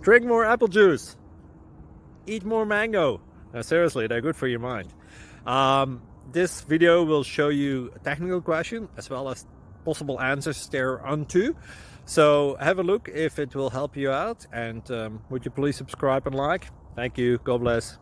Drink more apple juice. Eat more mango. Seriously, they're good for your mind. This video will show you a technical question as well as possible answers thereunto. So have a look if it will help you out, and would you please subscribe and like? Thank you. God bless.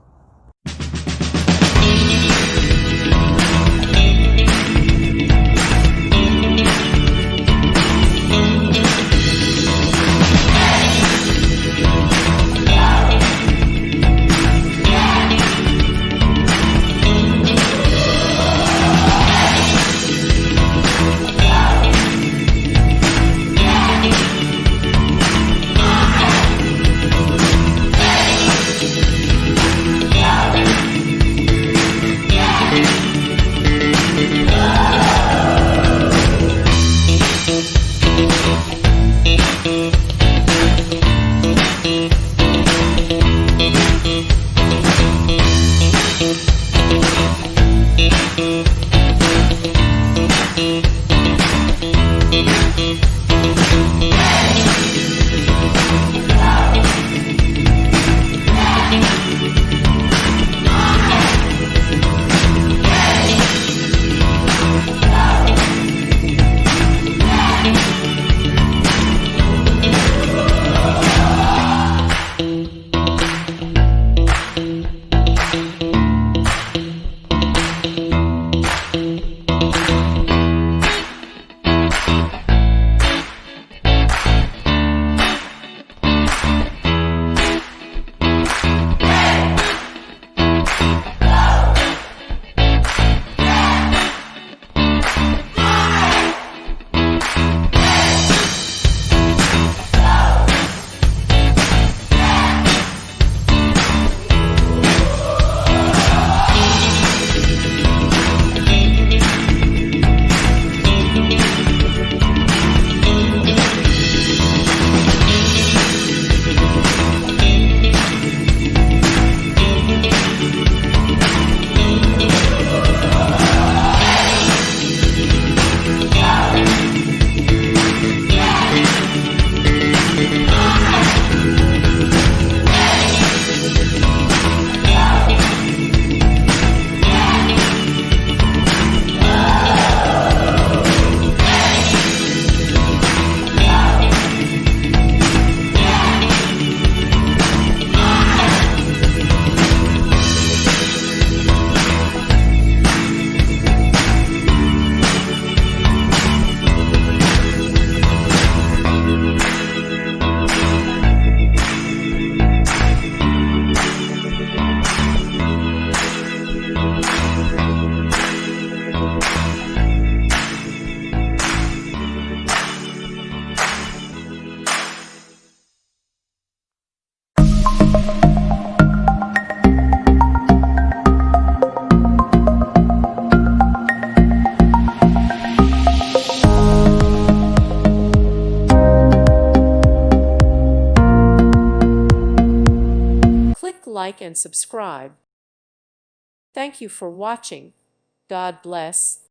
Like and subscribe. Thank you for watching. God bless.